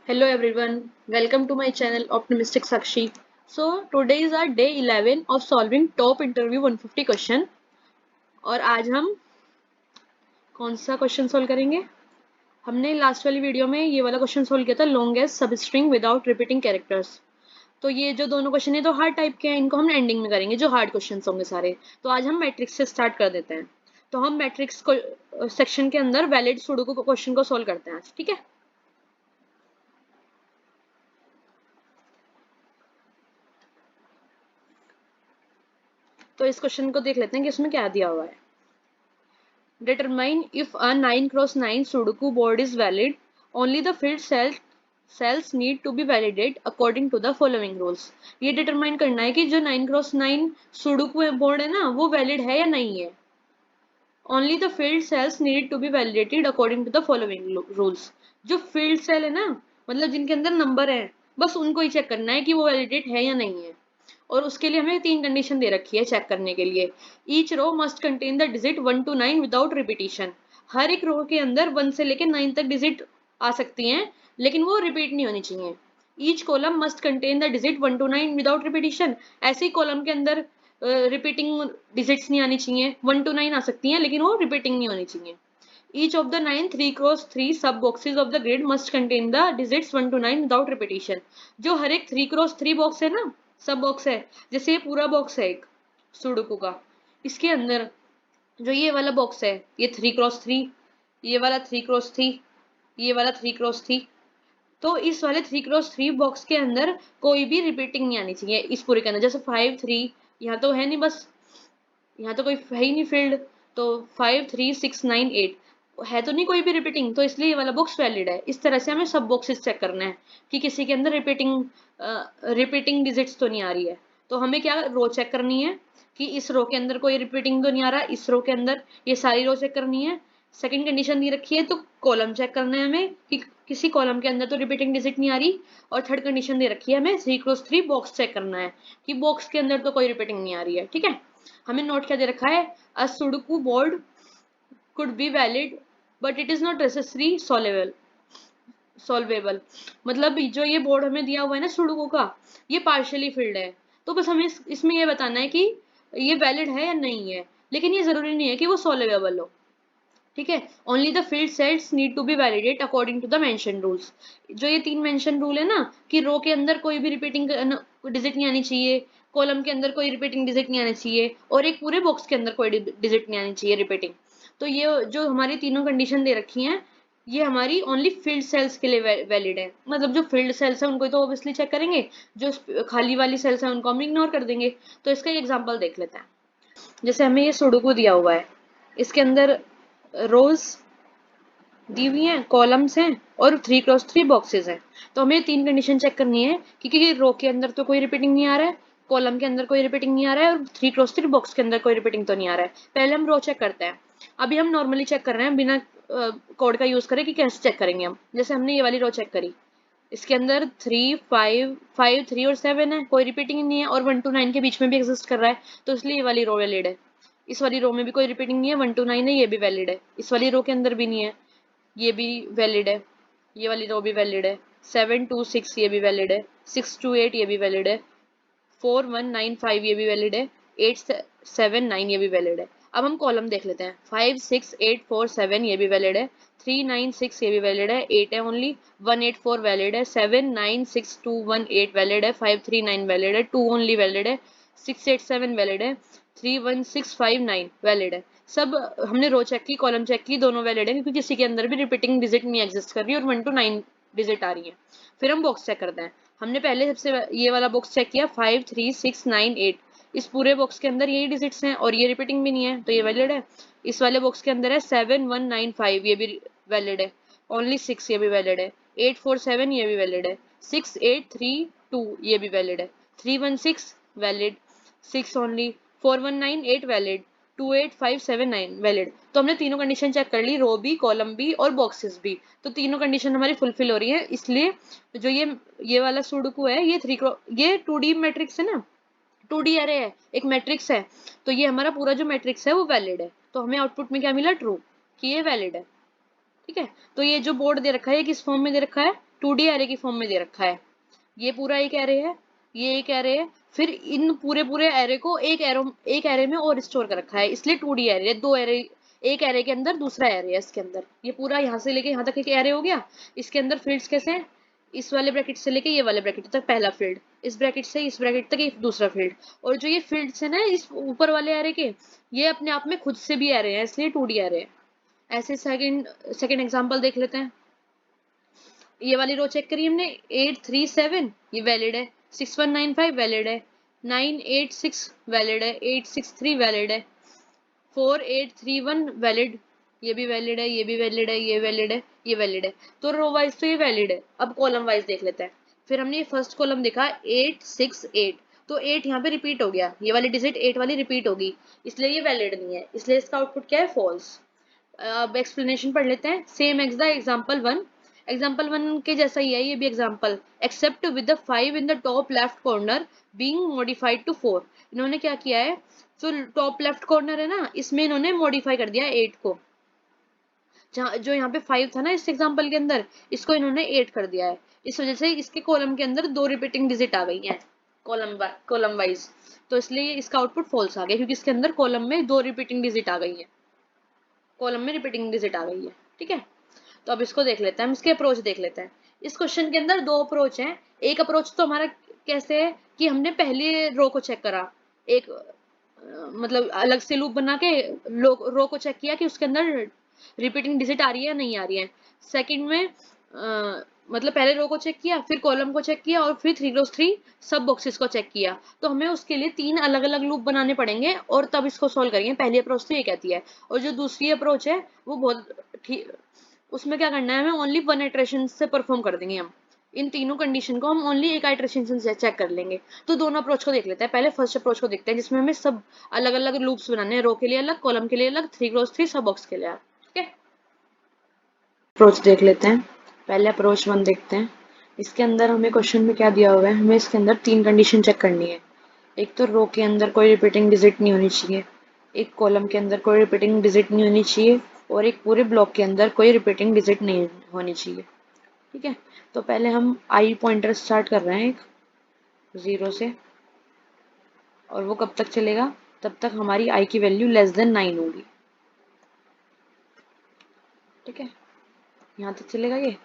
Hello everyone, welcome to my channel Optimistic Sakshi. So today is our day 11 of solving top interview 150 question और आज हम कौन सा question solve करेंगे। हमने लास्ट वाली वीडियो में ये वाला क्वेश्चन सोल्व किया था longest substring without repeating characters. तो ये जो दोनों क्वेश्चन है तो हार्ड टाइप के हैं, इनको हम एंडिंग में करेंगे जो हार्ड क्वेश्चन होंगे सारे। तो आज हम मैट्रिक्स से स्टार्ट कर देते हैं। तो हम मैट्रिक्स को सेक्शन के अंदर वैलिड सुडोकू क्वेश्चन को सोल्व करते हैं आज, ठीक है। तो इस क्वेश्चन को देख लेते हैं कि इसमें क्या दिया हुआ है। Determine if a 9x9 Sudoku board is valid. Only the filled cells need to be validated according to the following rules. ये determine करना है कि जो 9x9 Sudoku board है ना वो valid है या नहीं है। Only the filled cells need to be validated according to the following rules. जो filled cell है ना मतलब जिनके अंदर नंबर है बस उनको ही चेक करना है कि वो validate है या नहीं है। और उसके लिए हमें 3 कंडीशन दे रखी है चेक करने के लिए। Each row must contain the digit 1 to 9 without repetition. हर एक रो के अंदर 1 से लेकर 9 तक डिजिट आ सकती हैं लेकिन वो रिपीट नहीं होनी चाहिए। Each column must contain the digit 1 to 9 without repetition. ऐसे ही कॉलम के अंदर रिपीटिंग डिजिट्स नहीं आनी चाहिए, 1 to 9 आ सकती हैं लेकिन वो रिपीटिंग नहीं होनी चाहिए। Each of the 9 3x3 sub boxes of the grid must contain the digits 1 to 9 without repetition. जो हर एक 3x3 बॉक्स है ना, सब बॉक्स है, जैसे ये पूरा बॉक्स है एक सुडोकू का, इसके अंदर जो ये वाला बॉक्स है ये 3x3, ये वाला 3x3, ये वाला 3x3, तो इस वाले 3x3 बॉक्स के अंदर कोई भी रिपीटिंग नहीं आनी चाहिए इस पूरे के अंदर। जैसे 5 3 यहाँ तो है नहीं, बस यहाँ तो कोई है ही नहीं फील्ड, तो 5 3 6 9 8 है तो नहीं कोई भी रिपीटिंग, तो इसलिए ये वाला बॉक्स वैलिड है। इस तरह से हमें सब बॉक्सेस चेक करना है कि किसी के अंदर रिपीटिंग डिजिट्स तो नहीं आ रही है। तो हमें क्या रो चेक करनी है कि इस रो के अंदर कोई रिपीटिंग तो नहीं आ रहा, इस रो के अंदर ये सारी रो चेक करनी है। सेकंड कंडीशन दी रखी है तो कॉलम चेक करना है हमें कि किसी कॉलम के अंदर तो रिपीटिंग डिजिट नहीं आ रही। और थर्ड कंडीशन दे रखी है हमें 3x3 बॉक्स चेक करना है कि बॉक्स के अंदर तो कोई रिपीटिंग नहीं आ रही है, ठीक है। हमें नोट क्या दे रखा है, a sudoku board could be valid but it is not necessary solvable। मतलब जो ये बोर्ड हमें दिया हुआ है ना सुडोकू का, ये पार्शियली फिल्ड है, तो बस हमें इसमें ये बताना है कि ये वैलिड है या नहीं है, लेकिन ये जरूरी नहीं है कि वो सॉल्वेबल हो, ठीक है। Only the field sets need to be validate according to the mention rules. जो ये 3 मेंशन रूल है ना कि रो के अंदर कोई भी रिपीटिंग डिजिट नहीं आनी चाहिए, कॉलम के अंदर कोई रिपीटिंग डिजिट नहीं आनी चाहिए और एक पूरे बॉक्स के अंदर कोई डिजिट नहीं आनी चाहिए रिपीटिंग। तो ये जो हमारी तीनों कंडीशन दे रखी हैं ये हमारी ओनली फील्ड सेल्स के लिए वैलिड है। मतलब जो फील्ड सेल्स है उनको तो ऑब्वियसली चेक करेंगे, जो खाली वाली सेल्स है उनको हम इग्नोर कर देंगे। तो इसका एग्जाम्पल देख लेते हैं। जैसे हमें ये सुडोकू दिया हुआ है, इसके अंदर रोज दी हुई हैं, कॉलम्स हैं और 3x3 बॉक्सेस हैं। तो हमें 3 कंडीशन चेक करनी है कि रो के अंदर तो कोई रिपीटिंग नहीं आ रहा है, कॉलम के अंदर कोई रिपीटिंग नहीं आ रहा है और 3x3 बॉक्स के अंदर कोई रिपीटिंग तो नहीं आ रहा है। पहले हम रो चेक करते हैं। अभी हम नॉर्मली चेक कर रहे हैं बिना कोड का यूज करें कि कैसे चेक करेंगे हम। जैसे हमने ये वाली रो चेक करी, इसके अंदर 3 5 5 3 और 7 है, कोई रिपीटिंग नहीं है और 1 to 9 के बीच में भी एग्जिस्ट कर रहा है, तो इसलिए ये वाली रो वैलिड है। इस वाली रो में भी कोई रिपीटिंग नहीं है, 1 to 9 है, ये भी वैलिड है। इस वाली रो के अंदर भी नहीं है, ये भी वैलिड है। ये वाली रो भी वैलिड है। 7 2 6 ये भी वैलिड है। 6 2 8 ये भी वैलिड है। 4 1 9 5 ये भी वैलिड है। 8 7 9 ये भी वैलिड है। अब हम कॉलम देख लेते हैं। 5 6 8 4 7 ये भी वैलिड है। 3 9 6 ये भी वैलिड है। 8 है ओनली। 1 8 4 वैलिड है। 7 9 6 2 1 8 वैलिड है। 5 3 9 वैलिड है। 2 ओनली वैलिड है। 6 8 7 वैलिड है। 3 1 6 5 9 वैलिड है। सब हमने रो चेक की, कॉलम चेक की, दोनों वैलिड है क्योंकि किसी के अंदर भी रिपीटिंग डिजिट नहीं एग्जिस्ट कर रही और 1 to 9 डिजिट आ रही है। फिर हम बॉक्स चेक करते हैं। हमने पहले सबसे ये वाला बॉक्स चेक किया 5 3 6 9 8, इस पूरे बॉक्स के अंदर यही डिजिट्स हैं और ये रिपीटिंग भी नहीं है तो ये वैलिड है। इस वाले बॉक्स के अंदर है 7 1 9 5 ये भी वैलिड है। ओनली 6 ये भी वैलिड है। 8 4 7 ये भी वैलिड है। 6 8 3 2 ये भी वैलिड है। 3 1 6 वैलिड। 6 ओनली। 4 1 9 8 वैलिड। 2 8 5 7 9 वैलिड। तो हमने तीनों कंडीशन चेक कर ली, रो भी, कॉलम भी और बॉक्सेस भी। तो तीनों कंडीशन हमारी फुलफिल हो रही है, इसलिए जो ये वाला सुडोकू है ये 2D मैट्रिक्स है ना, 2D अरे है, एक मैट्रिक्स है, तो ये हमारा पूरा जो मैट्रिक्स है वो वैलिड है। तो हमें आउटपुट में क्या मिला, ट्रू, कि ये वैलिड है, ठीक है। तो ये जो बोर्ड दे रखा है किस फॉर्म में दे रखा है, 2D एरे की फॉर्म में दे रखा है। ये पूरा एक एरे है, ये एक एरे है, फिर इन पूरे पूरे एरे को एक एरे में और स्टोर कर रखा है, इसलिए 2D एरे, दो एरे, एक एरे के अंदर दूसरा एरे है इसके अंदर। ये पूरा यहाँ से लेके यहाँ तक एक एरे हो गया। इसके अंदर फील्ड्स कैसे हैं, इस वाले ब्रैकेट से लेके ये वाले ब्रैकेट तक पहला फील्ड, इस ब्रैकेट से इस ब्रैकेट तक एक दूसरा फील्ड, और जो ये फील्ड्स है ना इस ऊपर वाले एरे के, ये अपने आप में खुद से भी एरे हैं, इसलिए 2D एरे है। ऐसे सेकंड एग्जांपल देख लेते हैं। ये वाली रो चेक करिए हमने, 837 ये वैलिड है, 6195 वैलिड है, 986 वैलिड है, 863 वैलिड है, 4831 वैलिड, ये भी वैलिड है, ये भी वैलिड है, ये वैलिड है, ये वैलिड है। तो रो वाइज तो ये वैलिड है। अब कॉलम वाइज देख लेते हैं। फिर हमने ये फर्स्ट कॉलम देखा 868, तो 8 यहाँ पे रिपीट हो गया, ये वाली डिजिट 8 वाली रिपीट होगी, इसलिए ये वैलिड नहीं है, इसलिए इसका आउटपुट क्या है, फॉल्स। अब एक्सप्लेनेशन पढ़ लेते हैं। Same as the example 1, example 1 के जैसा ही है ये भी example, except with the 5 in the top left corner being modified to 4। इन्होंने क्या किया है, जो टॉप लेफ्ट कॉर्नर है ना, इसमें इन्होंने मॉडिफाई कर दिया 8 को, जहाँ जो यहाँ पे 5 था ना इस एग्जाम्पल के अंदर, इसको इन्होंने 8 कर दिया है। इस वजह से इसके कॉलम के अंदर दो रिपीटिंग डिजिट आ गई हैं कॉलम वाइज, तो इसलिए इसका आउटपुट फॉल्स आ गया, क्योंकि इसके अंदर कॉलम में दो रिपीटिंग डिजिट आ गई है, कॉलम में रिपीटिंग डिजिट आ गई है। ठीक है, तो अब इसको देख लेते हैं, हम इसके अप्रोच देख लेते हैं। इस क्वेश्चन के अंदर दो अप्रोच हैं। एक अप्रोच तो हमारा कैसे है कि हमने पहले रो को चेक करा, एक मतलब अलग से लूप बना के रो को चेक किया कि उसके अंदर रिपीटिंग डिजिट आ रही है या नहीं आ रही है। सेकंड में मतलब पहले रो को चेक किया, फिर कॉलम को चेक किया, और फिर 3 सब बॉक्सेस को चेक किया। तो हमें उसके लिए 3 अलग अलग लूप बनाने पड़ेंगे और तब इसको सॉल्व करेंगे। पहली अप्रोच तो ये कहती है, और जो दूसरी अप्रोच है वो बहुत ठीक, उसमें क्या करना है, हमें ओनली 1 इटरेशन से परफॉर्म कर देंगे हम। इन तीनों कंडीशन को हम ओनली एक इटरेशन से चेक कर लेंगे। तो दोनों अप्रोच को देख लेते हैं। पहले फर्स्ट अप्रोच को देखते हैं, जिसमें हमें सब अलग अलग लूप्स बनाने हैं, रो के लिए अलग, कॉलम के लिए अलग, 3 सब बॉक्स के लिए अलग। ठीक है, अप्रोच देख लेते हैं। पहले अप्रोच 1 देखते हैं। इसके अंदर हमें क्वेश्चन में क्या दिया हुआ है, हमें इसके अंदर 3 कंडीशन चेक करनी है। एक तो रो के अंदर कोई रिपीटिंग डिजिट नहीं होनी चाहिए, एक कॉलम के अंदर कोई रिपीटिंग डिजिट नहीं होनी चाहिए, और एक पूरे ब्लॉक के अंदर कोई रिपीटिंग डिजिट नहीं होनी चाहिए। ठीक है, तो पहले हम आई पॉइंटर स्टार्ट कर रहे हैं एक 0 से, और वो कब तक चलेगा, तब तक हमारी आई की वैल्यू लेस देन 9 होगी। ठीक है, यहाँ तक चलेगा ये,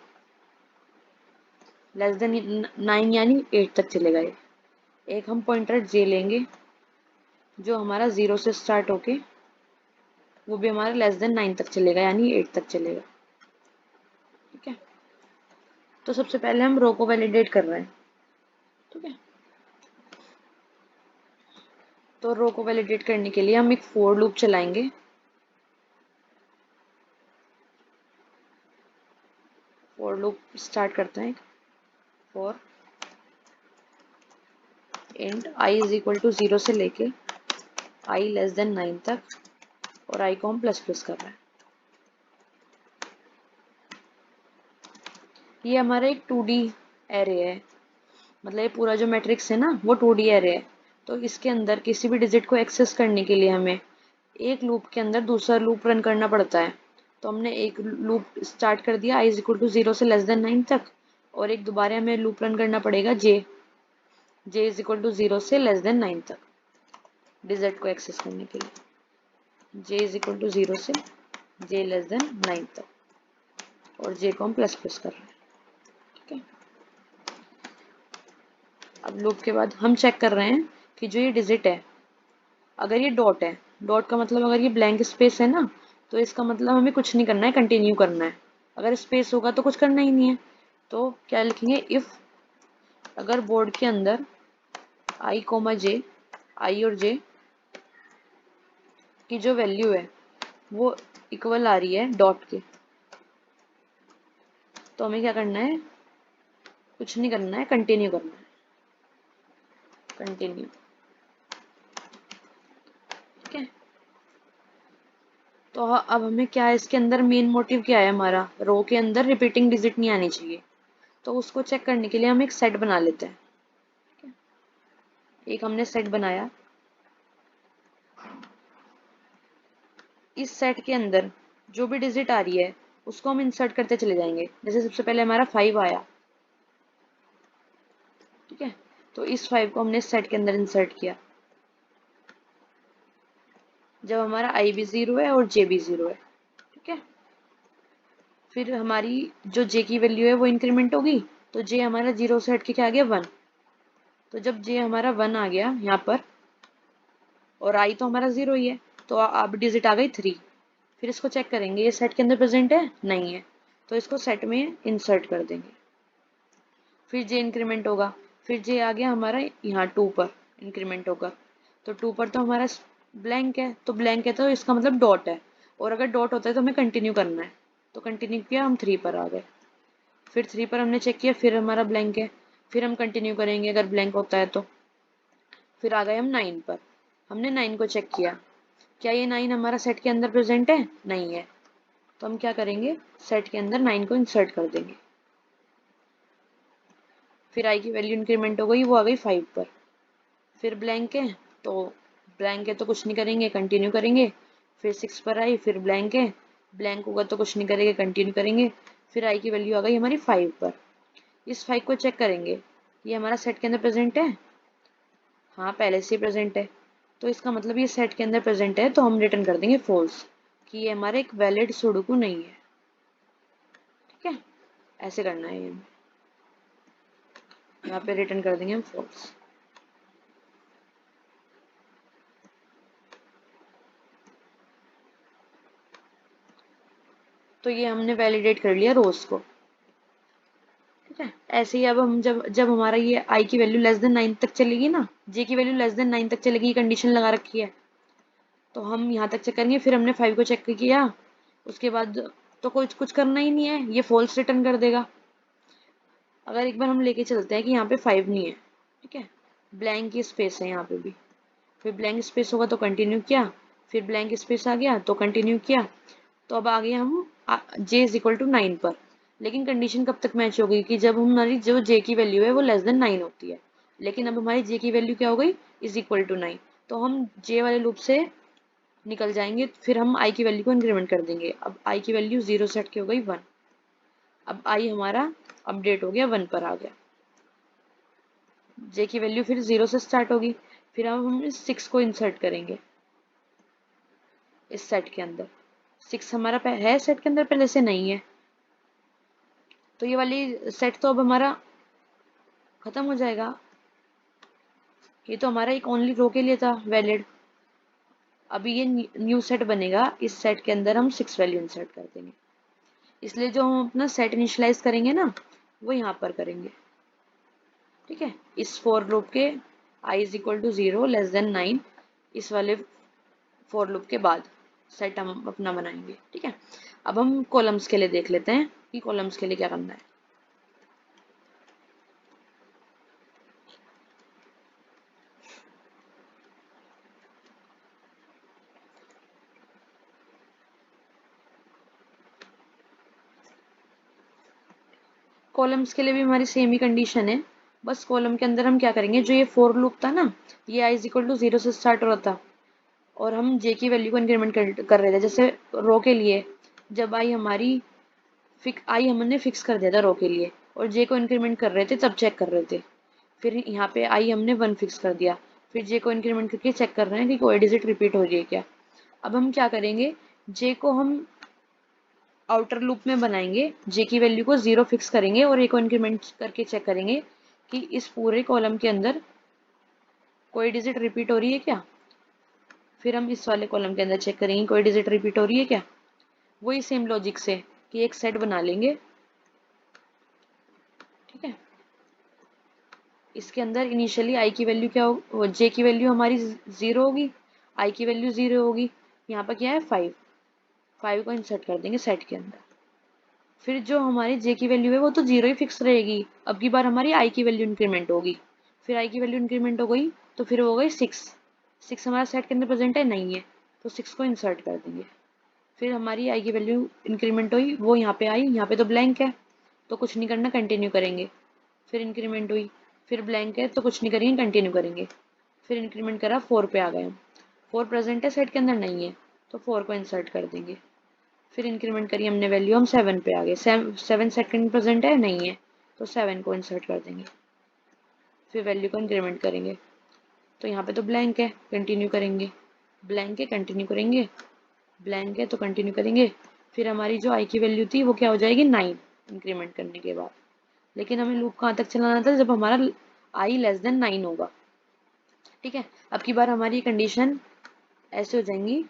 लेस देन 9 यानी 8 तक चलेगा ये। एक हम पॉइंटर जे लेंगे जो हमारा 0 से स्टार्ट होके वो भी हमारा लेस देन 9 तक चलेगा, यानी 8 तक चलेगा। ठीक है, तो सबसे पहले हम रो को वैलिडेट कर रहे हैं। ठीक है, तो रो को वैलिडेट करने के लिए हम एक फोर लूप चलाएंगे। फोर लूप स्टार्ट करते हैं, for int i is equal to 0 से लेके आई लेस देन 9 तक, और आई को हम प्लस प्लस कर रहे हैं। ये हमारा एक 2D एरे है, मतलब ये पूरा जो मैट्रिक्स है ना वो 2D एरे है। तो इसके अंदर किसी भी डिजिट को एक्सेस करने के लिए हमें एक लूप के अंदर दूसरा लूप रन करना पड़ता है। तो हमने एक लूप स्टार्ट कर दिया आई इज इक्वल टू 0 से लेस देन 9 तक, और एक दोबारा हमें लूप रन करना पड़ेगा जे इज इक्वल टू 0 से लेस देन 9 तक डिजिट को एक्सेस करने के लिए। जे इज इक्वल टू 0 से जे लेस देन 9 तक, और जे को हम प्लस प्लस कर रहे हैं। ठीक है, अब लूप के बाद हम चेक कर रहे हैं कि जो ये डिजिट है, अगर ये डॉट है, डॉट का मतलब अगर ये ब्लैंक स्पेस है ना, तो इसका मतलब हमें कुछ नहीं करना है, कंटिन्यू करना है। अगर स्पेस होगा तो कुछ करना ही नहीं है। तो क्या लिखेंगे, इफ अगर बोर्ड के अंदर आई कोमा जे, आई और जे की जो वैल्यू है वो इक्वल आ रही है डॉट के, तो हमें क्या करना है, कुछ नहीं करना है, कंटिन्यू करना है, कंटिन्यू। ठीक है, तो अब हमें क्या है, इसके अंदर मेन मोटिव क्या है, हमारा रो के अंदर रिपीटिंग डिजिट नहीं आनी चाहिए। तो उसको चेक करने के लिए हम एक सेट बना लेते हैं। एक हमने सेट बनाया, इस सेट के अंदर जो भी डिजिट आ रही है उसको हम इंसर्ट करते चले जाएंगे। जैसे सबसे पहले हमारा 5 आया, तो इस 5 को हमने सेट के अंदर इंसर्ट किया जब हमारा आई भी 0 है और जे भी 0 है। ठीक है, फिर हमारी जो जे की वैल्यू है वो इंक्रीमेंट होगी, तो जे हमारा 0 से हट के क्या आ गया 1। तो जब जे हमारा 1 आ गया यहाँ पर और आई तो हमारा 0 ही है, तो अब डिजिट आ गई 3। फिर इसको चेक करेंगे ये सेट के अंदर प्रेजेंट है, नहीं है, तो इसको सेट में इंसर्ट कर देंगे। फिर जे इंक्रीमेंट होगा, फिर जे आ गया हमारा यहाँ 2 पर इंक्रीमेंट होगा, तो 2 पर तो हमारा ब्लैंक है, तो ब्लैंक है तो इसका मतलब डॉट है, और अगर डॉट होता है तो हमें कंटिन्यू करना है, तो कंटिन्यू किया, हम 3 पर आ गए। फिर 3 पर हमने चेक किया, फिर हमारा ब्लैंक है, फिर हम कंटिन्यू करेंगे अगर ब्लैंक होता है तो। फिर आ गए हम 9 पर, हमने 9 को चेक किया, क्या ये 9 हमारा सेट के अंदर प्रेजेंट है, नहीं है, तो हम क्या करेंगे सेट के अंदर 9 को इंसर्ट कर देंगे। फिर आई की वैल्यू इंक्रीमेंट हो गई, वो आ गई 5 पर। फिर ब्लैंक है, तो ब्लैंक है तो कुछ नहीं करेंगे, कंटिन्यू करेंगे। फिर 6 पर आई, फिर ब्लैंक है, ब्लैंक होगा तो कुछ नहीं करेंगे, कंटिन्यू करेंगे। फिर आई की वैल्यू आ गई हमारी 5 पर। इस 5 को चेक करेंगे, ये हमारा सेट के अंदर प्रेजेंट है, हाँ पहले से ही प्रेजेंट है, तो इसका मतलब ये सेट के अंदर प्रेजेंट है, तो हम रिटर्न कर देंगे फॉल्स, कि ये हमारा एक वैलिड सुडोकू नहीं है। ठीक है, ऐसे करना है, ये यहाँ पे रिटर्न कर देंगे हम फॉल्स। तो ये हमने वैलिडेट कर लिया रोज को। ठीक है, ऐसे ही अब हम जब जब हमारा ये आई की वैल्यू लेस देन 9 तक चलेगी ना, जे की वैल्यू लेस देन 9 तक चलेगी, कंडीशन लगा रखी है, तो हम यहाँ तक चेक करेंगे। फिर हमने 5 को चेक किया, उसके बाद तो कुछ कुछ करना ही नहीं है, ये फॉल्स रिटर्न कर देगा। अगर एक बार हम लेके चलते हैं कि यहाँ पे 5 नहीं है, ठीक है, ब्लैंक की स्पेस है यहाँ पे भी, फिर ब्लैंक स्पेस होगा तो कंटिन्यू किया, फिर ब्लैंक स्पेस आ गया तो कंटिन्यू किया, तो अब आ गए हम जे इज इक्वल टू 9 पर। लेकिन कंडीशन कब तक मैच हो गई कि जब हमारी जो जे की वैल्यू है वो लेस देन 9 होती है, लेकिन अब हमारी जे की वैल्यू क्या हो गई, इज इक्वल टू 9, तो हम जे वाले लूप से निकल जाएंगे। फिर हम आई की वैल्यू को इंक्रीमेंट कर देंगे, अब आई की वैल्यू 0 सेट की हो गई 1, अब आई हमारा अपडेट हो गया 1 पर आ गया। जे की वैल्यू फिर 0 से स्टार्ट होगी, फिर अब हम इस 6 को इंसर्ट करेंगे इस सेट के अंदर। 6 हमारा है सेट के अंदर, पहले से नहीं है, तो ये वाली सेट तो अब हमारा खत्म हो जाएगा। ये तो हमारा एक ओनली रो के लिए था वैलिड, अभी ये न्यू सेट बनेगा, इस सेट के अंदर हम 6 वैल्यू इंसर्ट कर देंगे, इसलिए जो हम अपना सेट इनिशियलाइज करेंगे ना वो यहाँ पर करेंगे। ठीक है, इस फॉर लूप के I is equal to 0 less than 9, इस वाले फॉर लूप के बाद सेट हम अपना बनाएंगे। ठीक है, अब हम कॉलम्स के लिए देख लेते हैं कि कॉलम्स के लिए क्या करना है। कॉलम्स के लिए भी हमारी सेम ही कंडीशन है, बस कॉलम के अंदर हम क्या करेंगे, जो ये फॉर लूप था ना, ये आई इज इक्वल टू 0 से स्टार्ट हो रहा था, और हम जे की वैल्यू को इंक्रीमेंट कर रहे थे। जैसे रो के लिए जब आई हमारी आई हमने फिक्स कर दिया था रो के लिए, और जे को इंक्रीमेंट कर रहे थे तब चेक कर रहे थे। फिर यहाँ पे आई हमने 1 फिक्स कर दिया, फिर जे को इंक्रीमेंट करके चेक कर रहे हैं कि कोई डिजिट रिपीट हो रही है क्या। अब हम क्या करेंगे, जे को हम आउटर लूप में बनाएंगे, जे की वैल्यू को 0 फिक्स करेंगे और ए को इंक्रीमेंट करके चेक करेंगे कि इस पूरे कॉलम के अंदर कोई डिजिट रिपीट हो रही है क्या। फिर हम इस वाले कॉलम के अंदर चेक करेंगे कोई डिजिट रिपीट हो रही है क्या। वही सेम लॉजिक से कि एक सेट बना लेंगे। ठीक है, इसके अंदर इनिशियली आई की वैल्यू क्या हो, जे की वैल्यू हमारी 0 होगी, आई की वैल्यू 0 होगी, यहाँ पर क्या है 5 को इंसर्ट कर देंगे सेट के अंदर। फिर जो हमारी जे की वैल्यू है वो तो 0 ही फिक्स रहेगी, अब की बार हमारी आई की वैल्यू इंक्रीमेंट होगी। फिर आई की वैल्यू इंक्रीमेंट हो गई तो फिर हो गई 6 हमारा सेट के अंदर प्रेजेंट है, नहीं है, तो 6 को इंसर्ट कर देंगे। फिर हमारी आई की वैल्यू इंक्रीमेंट हुई, वो यहाँ पे आई, यहाँ पे तो ब्लैंक है तो कुछ नहीं करना, कंटिन्यू करेंगे। फिर इंक्रीमेंट हुई, फिर ब्लैंक है तो कुछ नहीं करेंगे, कंटिन्यू करेंगे। फिर इंक्रीमेंट करा, 4 पे आ गए हम, 4 प्रेजेंट है सेट के अंदर, नहीं है, तो 4 को इंसर्ट कर देंगे। फिर इंक्रीमेंट करी हमने वैल्यू, हम 7 पे आ गए, 7 सेकंड प्रेजेंट है, नहीं है, तो 7 को इंसर्ट कर देंगे। फिर वैल्यू को इंक्रीमेंट करेंगे। तो यहाँ पे तो ब्लैंक है, कंटिन्यू करेंगे, ब्लैंक है कंटिन्यू करेंगे, ब्लैंक है तो कंटिन्यू करेंगे। फिर हमारी जो आई की वैल्यू थी वो क्या हो जाएगी 9 इंक्रीमेंट करने के बाद। लेकिन हमें लूप कहाँ तक चलाना था, जब हमारा आई लेस देन 9 होगा। ठीक है, अब की बार हमारी कंडीशन ऐसे हो जाएंगी,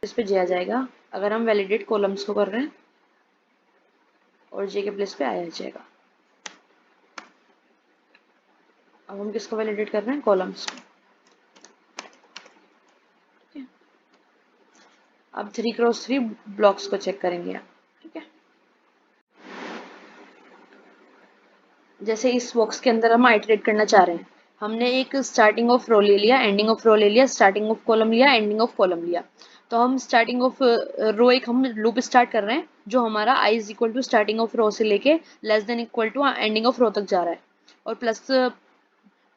इस पे जे आ जाएगा अगर हम वैलिडेट कॉलम्स को कर रहे हैं, और जे के प्लेस पे आया जाएगा। अब हम किसको वैलिडेट कर रहे हैं, कॉलम्स को। ठीक है, अब 3x3 ब्लॉक्स को चेक करेंगे आप। ठीक है, जैसे इस बॉक्स के अंदर हम आइटरेट करना चाह रहे हैं, हमने एक स्टार्टिंग ऑफ रो ले लिया, एंडिंग ऑफ रो ले लिया, स्टार्टिंग ऑफ कॉलम लिया, एंडिंग ऑफ कॉलम लिया। तो हम स्टार्टिंग ऑफ रो एक हम लूप स्टार्ट कर रहे हैं जो हमारा I is equal to starting of row से लेके less than equal to ending of row तक जा रहा है, और प्लस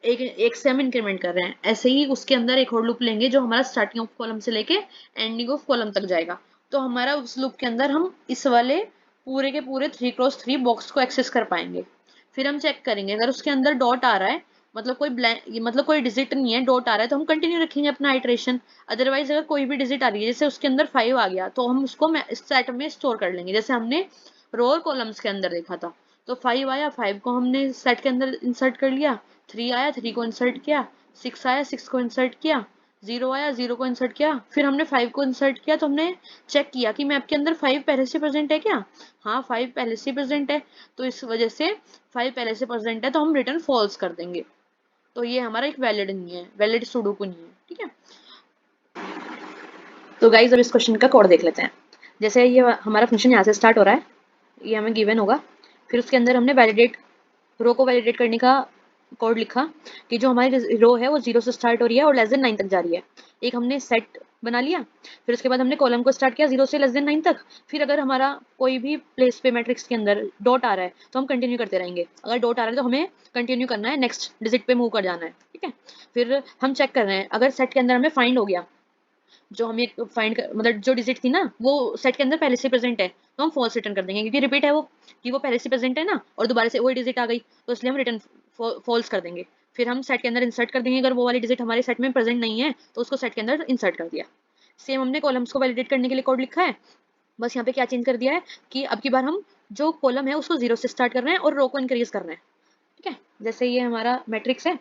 एक से हम इंक्रीमेंट कर रहे हैं। ऐसे ही उसके अंदर एक और लूप लेंगे जो हमारा स्टार्टिंग ऑफ कॉलम से लेके एंडिंग ऑफ कॉलम तक जाएगा। तो हमारा उस लूप के अंदर हम इस वाले पूरे के पूरे 3x3 बॉक्स को एक्सेस कर पाएंगे। फिर हम चेक करेंगे अगर उसके अंदर डॉट आ रहा है, मतलब कोई ब्लैंक, मतलब कोई डिजिट नहीं है, डॉट आ रहा है, तो हम कंटिन्यू रखेंगे अपना आइट्रेशन। अदरवाइज अगर कोई भी डिजिट आ रही है, जैसे उसके अंदर 5 आ गया, तो हम उसको सेट में स्टोर कर लेंगे, जैसे हमने रो और कॉलम्स के अंदर देखा था। तो 5 आया, 5 को हमने सेट के अंदर इंसर्ट कर लिया, 3 आया, 3 को इंसर्ट किया, 6 आया, 6 को इंसर्ट किया, 0 आया, 0 को इंसर्ट किया, फिर हमने 5 को इंसर्ट किया। तो हमने चेक किया कि मैप के अंदर 5 पहले से प्रेजेंट है क्या, हाँ 5 पहले से प्रेजेंट है। तो इस वजह से 5 पहले से प्रेजेंट है, तो हम रिटर्न फॉल्स कर देंगे। तो ये हमारा एक वैलिड नहीं है, वैलिड सुडोकू नहीं है। ठीक है, तो गाइज अब इस क्वेश्चन का कोड देख लेते हैं। जैसे ये हमारा फंक्शन यहाँ से स्टार्ट हो रहा है, ये हमें गिवन होगा, फिर उसके अंदर हमने वैलिडेट रो को वैलिडेट करने का कोड लिखा कि जो हमारी रो है वो 0 से स्टार्ट हो रही है और लेस देन 9 तक जा रही है। एक हमने सेट बना लिया, फिर उसके बाद हमने कॉलम को स्टार्ट किया 0 से लेस देन 9 तक। फिर अगर हमारा कोई भी प्लेस पे मैट्रिक्स के अंदर डॉट आ रहा है तो हम कंटिन्यू करते रहेंगे, अगर डॉट आ रहा है तो हमें कंटिन्यू करना है, नेक्स्ट डिजिट पे मूव कर जाना है। ठीक है, फिर हम चेक कर रहे हैं अगर सेट के अंदर हमें फाइंड हो गया, जो हमें फाइंड मतलब जो डिजिट थी ना वो सेट के अंदर पहले से प्रेजेंट है, तो हम फॉल्स रिटर्न कर देंगे, क्योंकि रिपीट है वो, कि वो पहले से प्रेजेंट है ना, और दोबारा से वही डिजिट आ गई, तो इसलिए हम रिटर्न फॉल्स कर देंगे। फिर हम सेट के अंदर इंसर्ट कर देंगे, अगर वो वाली डिजिट हमारे सेट में प्रेजेंट नहीं है तो उसको सेट के अंदर इंसर्ट कर दिया। सेम हमने कॉलम्स को वैलिडेट करने के लिए कोड लिखा है, बस यहाँ पे क्या चेंज कर दिया है कि अब की बार हम जो कॉलम है उसको 0 से स्टार्ट कर रहे हैं और रो को इंक्रीज कर रहे हैं। ठीक है, जैसे ये हमारा मैट्रिक्स है,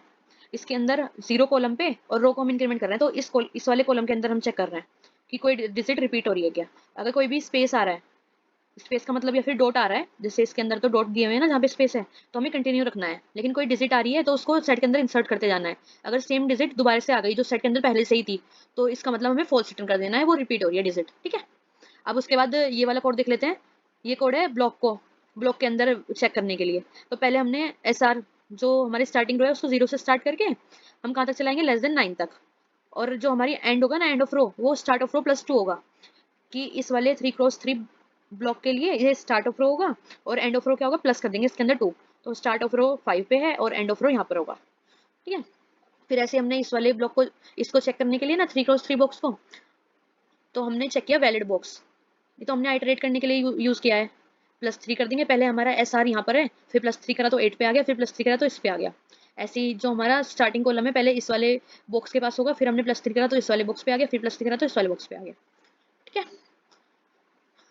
इसके अंदर 0 कॉलम पे और रो को हम इंक्रीमेंट कर रहे हैं, तो इस वाले कॉलम के अंदर हम चेक कर रहे हैं कि कोई डिजिट रिपीट हो रही है क्या। अगर कोई भी स्पेस आ रहा है, स्पेस का मतलब या फिर डॉट आ रहा है, जैसे इसके अंदर तो डॉट दिए हुए हैं ना जहाँ पे स्पेस है, तो हमें कंटिन्यू रखना है। लेकिन कोई डिजिट आ रही है तो उसको सेट के अंदर इंसर्ट करते जाना है। अगर सेम डिजिट दोबारा से आ गई जो सेट के अंदर पहले से ही थी, तो इसका मतलब हमें फॉल्स रिटर्न कर देना है, वो रिपीट हो रही है डिजिट। ठीक है, अब उसके बाद ये वाला कोड देख लेते हैं। ये कोड है ब्लॉक के अंदर चेक करने के लिए। तो पहले हमने एस आर, जो हमारी स्टार्टिंग रो है उसको 0 से स्टार्ट करके हम कहाँ तक चलाएंगे, लेस देन 9 तक। और जो हमारी एंड होगा ना, एंड ऑफ रो, वो स्टार्ट ऑफ रो +2 होगा, कि इस वाले 3x3 ब्लॉक के लिए ये स्टार्ट ऑफ रो होगा और एंड ऑफ रो क्या होगा, प्लस कर देंगे इसके अंदर 2। तो स्टार्ट ऑफ रो 5 पे है और एंड ऑफ रो यहाँ पर होगा। ठीक है, फिर ऐसे हमने इस वाले ब्लॉक को, इसको चेक करने के लिए ना 3x3 बॉक्स को, तो हमने चेक किया वैलिड बॉक्स। ये तो हमने आइटरेट करने के लिए यूज किया है, +3 कर देंगे। पहले हमारा एस आर यहाँ पर है, फिर +3 करा तो 8 पे आ गया, फिर +3 करा तो इस पे आ गया। ऐसे ही जो हमारा स्टार्टिंग कॉलम है पहले इस वाले बॉक्स के पास होगा, फिर हमने +3 करा तो इस वाले बॉक्स पे आ गया, फिर +3 करा तो इस वाले बॉक्स पे आ गया। ठीक है,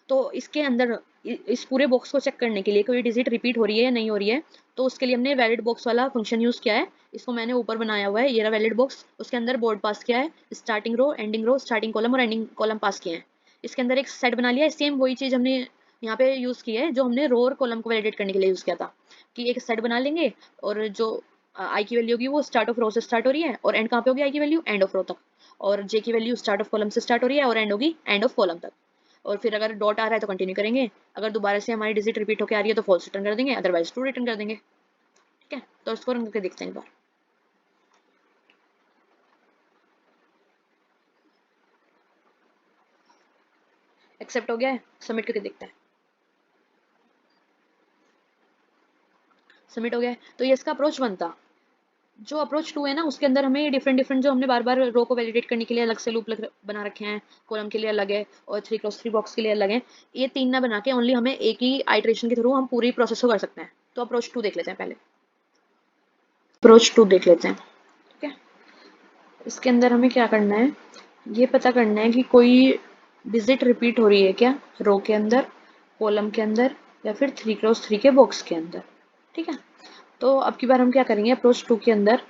तो इसके अंदर इस पूरे बॉक्स को चेक करने के लिए कोई डिजिट रिपीट हो रही है या नहीं हो रही है, तो उसके लिए हमने वैलिड बॉक्स वाला फंक्शन यूज किया है। इसको मैंने ऊपर बनाया हुआ है, ये रहा वैलिड बॉक्स। उसके अंदर बोर्ड पास किया है, स्टार्टिंग रो, स्टार्टिंग कॉलम और एंडिंग कॉलम पास किए हैं। इसके अंदर एक सेट बना लिया है, सेम वही चीज हमने यहाँ पे यूज की है जो हमने रो और कॉलम को वैलिडेट करने के लिए यूज किया था, कि एक सेट बना लेंगे और जो आई की वैल्यू होगी वो स्टार्ट ऑफ रो से स्टार्ट हो रही है और एंड कहाँ पे होगी आई की वैल्यू, एंड ऑफ रो तक। और जे की वैल्यू स्टार्ट ऑफ कॉलम से स्टार्ट हो रही है और एंड होगी एंड ऑफ कॉलम तक। और फिर अगर डॉट आ रहा है तो कंटिन्यू करेंगे, अगर दोबारा से हमारी डिजिट रिपीट होकर आ रही है तो फॉल्स रिटर्न कर देंगे, अदरवाइज ट्रू रिटर्न कर देंगे। ठीक है, तो इसको रन करके देखते हैं एक बार। एक्सेप्ट हो गया है, सबमिट करके देखते हैं। सबमिट हो गया है, तो ये इसका अप्रोच 1 था। जो अप्रोच 2 है ना, उसके अंदर हमें डिफरेंट डिफरेंट, जो हमने बार बार रो को वैलिडेट करने के लिए अलग से लूप बना रखे हैं, कॉलम के लिए अलग है और 3x3 बॉक्स के लिए अलग है, ये 3 ना बना के ओनली हमें एक ही आइट्रेशन के थ्रू हम पूरी प्रोसेस को कर सकते हैं। तो अप्रोच 2 देख लेते हैं पहले। अप्रोच 2 देख लेते हैं। ठीक है, इसके अंदर हमें क्या करना है, ये पता करना है कि कोई डिजिट रिपीट हो रही है क्या, रो के अंदर, कॉलम के अंदर, या फिर 3x3 के बॉक्स के अंदर। ठीक है, तो अब की बार हम क्या करेंगे, अप्रोच 2 के अंदर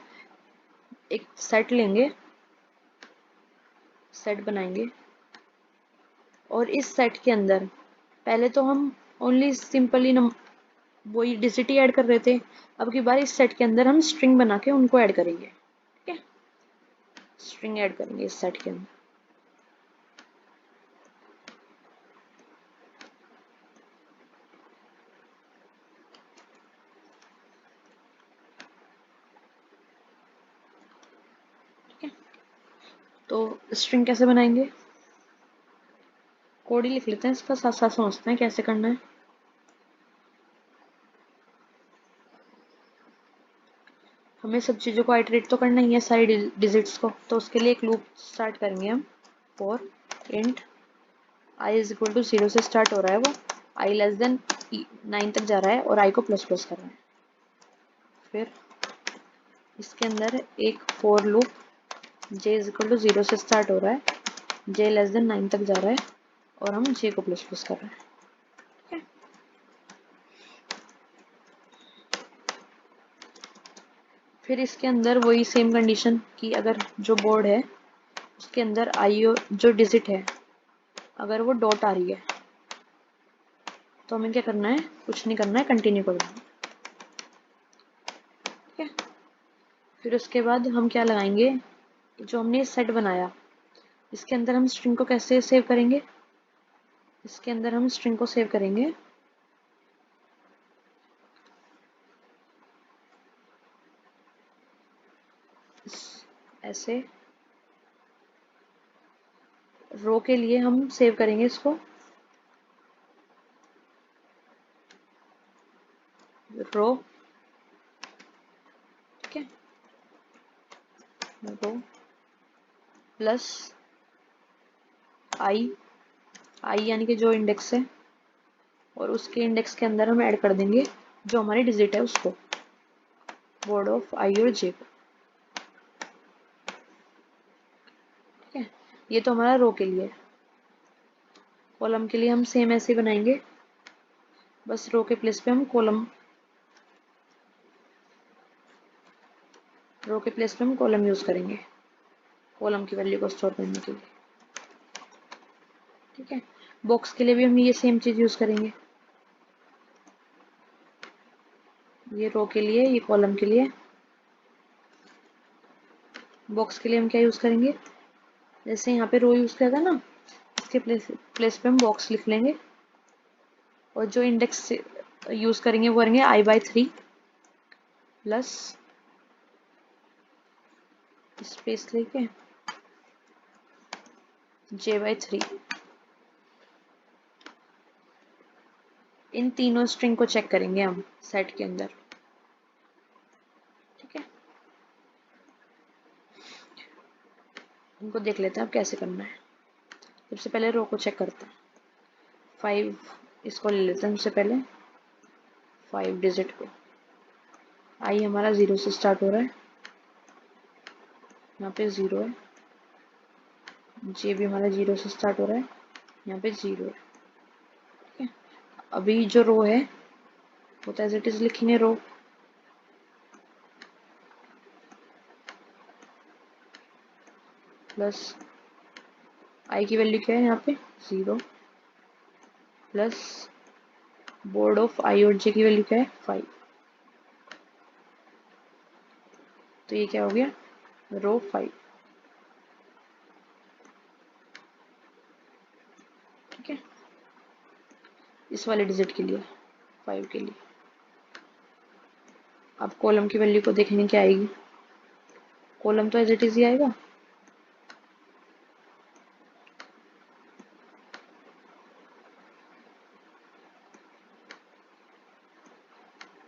एक सेट लेंगे, सेट बनाएंगे, और इस सेट के अंदर पहले तो हम ओनली सिंपली वही डिजिट ही ऐड कर रहे थे। अब की बार इस सेट के अंदर हम स्ट्रिंग बना के उनको ऐड करेंगे। ठीक है, स्ट्रिंग ऐड करेंगे इस सेट के अंदर। ठीक है, तो स्ट्रिंग कैसे बनाएंगे, कोड ही लिख लेते हैं इसका, साथ साथ समझते हैं कैसे करना है। हमें सब चीज़ों को आइटरेट तो करना ही है, सारी डिजिट्स को, तो उसके लिए एक लूप स्टार्ट करेंगे हम। For int i is equal to 0 से स्टार्ट हो रहा है वो, आई लेस देन 9 तक जा रहा है और आई को प्लस प्लस कर रहा है। फिर इसके अंदर एक for loop j is equal to 0 से स्टार्ट हो रहा है, जे लेस देन 9 तक जा रहा है और हम जे को प्लस प्लस कर रहे हैं। ठीक है, फिर इसके अंदर वही सेम कंडीशन कि अगर जो बोर्ड है उसके अंदर आई जो डिजिट है अगर वो डॉट आ रही है तो हमें क्या करना है, कुछ नहीं करना है, कंटिन्यू करना है। ठीक है, फिर उसके बाद हम क्या लगाएंगे, जो हमने सेट बनाया इसके अंदर हम स्ट्रिंग को कैसे सेव करेंगे, इसके अंदर हम स्ट्रिंग को सेव करेंगे ऐसे, रो के लिए हम सेव करेंगे इसको रो। ठीक है, रो प्लस आई, आई यानी कि जो इंडेक्स है, और उसके इंडेक्स के अंदर हम ऐड कर देंगे जो हमारी डिजिट है उसको, बोर्ड ऑफ आई और जे को। ठीक है, ये तो हमारा रो के लिए। कॉलम के लिए हम सेम ऐसे बनाएंगे, बस रो के प्लेस पे हम कॉलम, रो के प्लेस पे हम कॉलम यूज करेंगे कॉलम की वैल्यू को स्टोर करने के लिए। ठीक है, बॉक्स के लिए भी हम ये सेम चीज यूज करेंगे, ये रो के लिए, ये कॉलम के लिए। बॉक्स के लिए हम क्या यूज करेंगे, जैसे यहाँ पे रो यूज किया था ना, इसके प्लेस पे हम बॉक्स लिख लेंगे, और जो इंडेक्स यूज करेंगे वो करेंगे i/3 प्लस स्पेस लेके j/3। इन तीनों स्ट्रिंग को चेक करेंगे हम सेट के अंदर। ठीक है, इनको देख लेते हैं अब कैसे करना है। सबसे पहले रो को चेक करते हैं, 5 इसको ले लेते हैं सबसे पहले, 5 डिजिट को। आई हमारा 0 से स्टार्ट हो रहा है, यहाँ पे 0 है, जे भी हमारा 0 से स्टार्ट हो रहा है, यहाँ पे 0 है। ठीक है, अभी जो रो है वो तो एज इट इज लिखेंगे रो, प्लस आई की वैल्यू क्या है यहाँ पे 0, प्लस बोर्ड ऑफ आई और जे की वैल्यू क्या है 5। तो ये क्या हो गया, रो 5। ठीक है, इस वाले डिजिट के लिए 5 के लिए। अब कॉलम की वैल्यू को देखने क्या आएगी, कॉलम तो एज इट इज ही आएगा,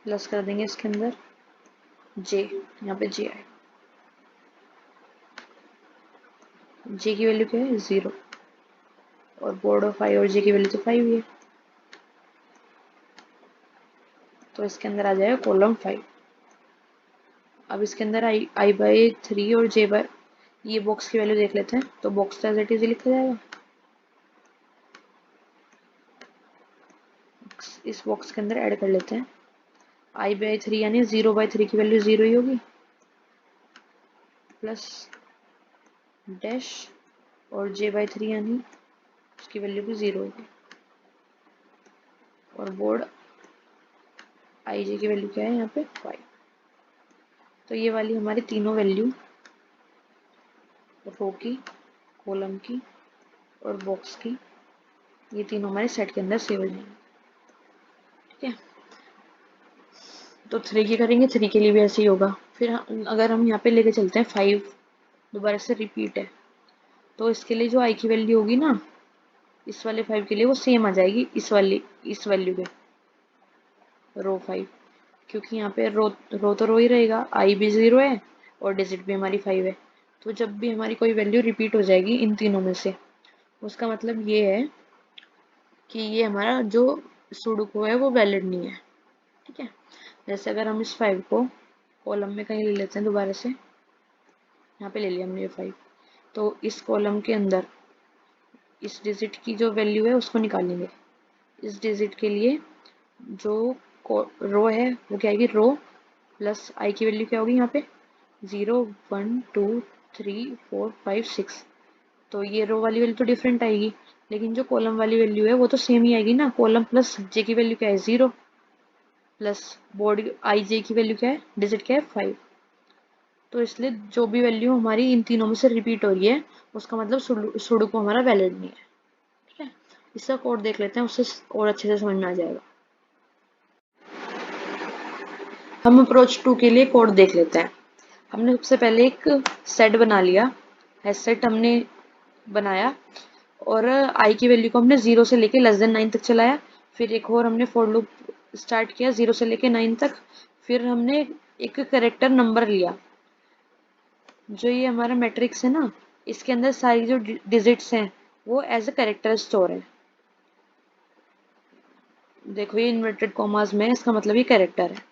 प्लस कर देंगे इसके अंदर जे, यहाँ पे जे आएगा, जे की वैल्यू क्या है 0, और बोर्ड ऑफ आई और जे की वैल्यू तो 5 ही है। तो इसके अंदर आ जाएगा कॉलम 5। अब इसके अंदर i/3 और j/, ये बॉक्स की वैल्यू देख लेते हैं। तो बॉक्स एज इट इज लिखा जाएगा। इस बॉक्स के अंदर ऐड कर लेते हैं i/3 यानी 0/3 की वैल्यू 0 ही होगी, प्लस डैश और j/3 यानी उसकी वैल्यू भी 0 होगी। और बोर्ड ij की वैल्यू क्या है यहाँ पे 5। तो ये वाली हमारी तीनों वैल्यू रो की, कॉलम की और बॉक्स की, ये तीनों हमारे सेट के अंदर सेव हो जाएंगे। ठीक है, तो 3 की करेंगे, 3 के लिए भी ऐसे ही होगा। फिर अगर हम यहाँ पे लेके चलते हैं 5 दोबारा से रिपीट है, तो इसके लिए जो आई की वैल्यू होगी ना, इस वाले 5 के लिए वो सेम आ जाएगी इस वैल्यू के, रो 5, क्योंकि यहाँ पे रो तो रो ही रहेगा, आई भी 0 है और डिजिट भी हमारी 5 है। तो जब भी हमारी कोई वैल्यू रिपीट हो जाएगी इन तीनों में से, उसका मतलब ये है कि ये हमारा जो सुडोकू है वो वैलिड नहीं है। ठीक है, जैसे अगर हम इस 5 को कॉलम में कहीं ले लेते हैं दोबारा से, यहाँ पे ले लिया हमने ये 5, तो इस कॉलम के अंदर इस डिजिट की जो वैल्यू है उसको निकालेंगे। इस डिजिट के लिए जो रो है वो क्या आएगी, रो प्लस आई की वैल्यू क्या होगी यहाँ पे 0 1 2 3 4 5 6। तो ये रो वाली वैल्यू तो डिफरेंट आएगी, लेकिन जो कॉलम वाली वैल्यू है वो तो सेम ही आएगी ना। कॉलम प्लस जे की वैल्यू क्या है 0, प्लस बोर्ड आई जे की वैल्यू क्या है, डिजिट क्या है 5। तो इसलिए जो भी वैल्यू हमारी इन तीनों में से रिपीट हो रही है उसका मतलब सुडोकू हमारा वैलिड नहीं है। ठीक है, इसका कोड देख लेते हैं, उससे और अच्छे से समझ में आ जाएगा। हम अप्रोच 2 के लिए कोड देख लेते हैं। हमने सबसे पहले एक सेट बना लिया, हैश सेट हमने बनाया और आई की वैल्यू को हमने 0 से लेके लेस देन 9 तक चलाया। फिर एक और हमने फॉर लूप स्टार्ट किया 0 से लेके 9 तक। फिर हमने एक कैरेक्टर नंबर लिया, जो ये हमारा मैट्रिक्स है ना, इसके अंदर सारी जो डिजिट्स हैं वो एज अ कैरेक्टर स्टोर है। देखो ये इन्वर्टेड कॉमास में, इसका मतलब ये कैरेक्टर है।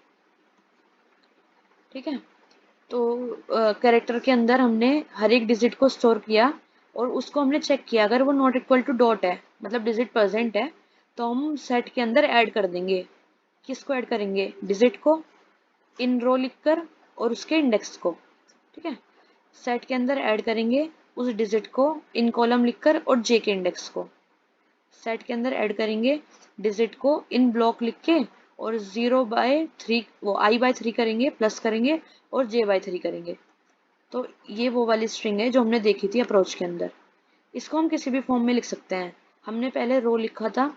ठीक है, तो कैरेक्टर के अंदर हमने हर एक डिजिट को स्टोर किया और उसको हमने चेक किया, अगर वो नॉट इक्वल टू डॉट है मतलब डिजिट प्रेजेंट है, तो हम सेट के अंदर ऐड कर देंगे। किसको ऐड करेंगे, डिजिट को इन रो लिखकर और उसके इंडेक्स को। ठीक है, सेट के अंदर ऐड करेंगे उस डिजिट को इन कॉलम लिखकर और जे के इंडेक्स को। सेट के अंदर ऐड करेंगे डिजिट को इन ब्लॉक लिख के और 0/3 वो i/3 करेंगे, प्लस करेंगे और j/3 करेंगे। तो ये वो वाली स्ट्रिंग है जो हमने देखी थी अप्रोच के अंदर। इसको हम किसी भी फॉर्म में लिख सकते हैं। हमने पहले रो लिखा था,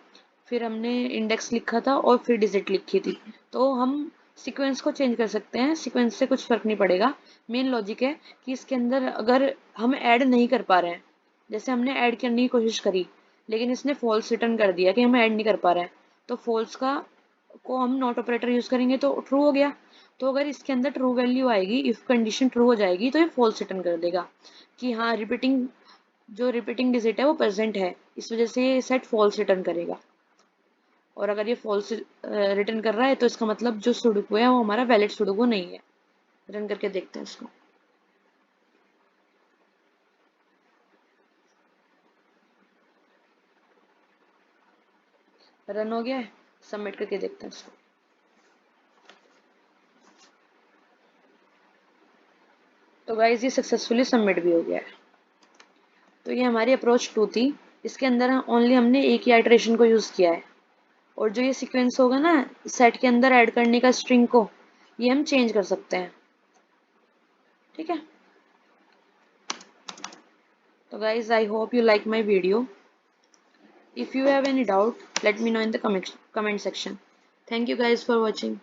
फिर हमने इंडेक्स लिखा था और फिर डिजिट लिखी थी। तो हम सीक्वेंस को चेंज कर सकते हैं, सीक्वेंस से कुछ फर्क नहीं पड़ेगा। मेन लॉजिक है कि इसके अंदर अगर हम ऐड नहीं कर पा रहे हैं, जैसे हमने ऐड करने की कोशिश करी लेकिन इसने फॉल्स रिटर्न कर दिया कि हम ऐड नहीं कर पा रहे हैं, तो फॉल्स का को हम नॉट ऑपरेटर यूज करेंगे तो ट्रू हो गया। तो अगर इसके अंदर ट्रू वैल्यू आएगी, इफ कंडीशन ट्रू हो जाएगी, तो ये फॉल्स रिटर्न कर देगा कि हाँ रिपीटिंग डिजिट है वो प्रेजेंट है, इस वजह से ये सेट फॉल्स रिटर्न करेगा। और अगर ये फॉल्स रिटर्न कर रहा है तो इसका मतलब जो सुडोकू है वो हमारा वैलिड सुडोकू नहीं है। रन करके देखते हैं इसको। रन हो गया है, सबमिट करके देखते हैं इसको। तो गाइज ये सक्सेसफुली सबमिट भी हो गया है। तो ये हमारी अप्रोच 2 थी। इसके अंदर ओनली हमने एक ही आइटरेशन को यूज किया है, और जो ये सीक्वेंस होगा ना सेट के अंदर ऐड करने का स्ट्रिंग को, ये हम चेंज कर सकते हैं। ठीक है, तो guys, I hope you like my video. If you have any doubt, let me know in the comment section. Thank you guys for watching.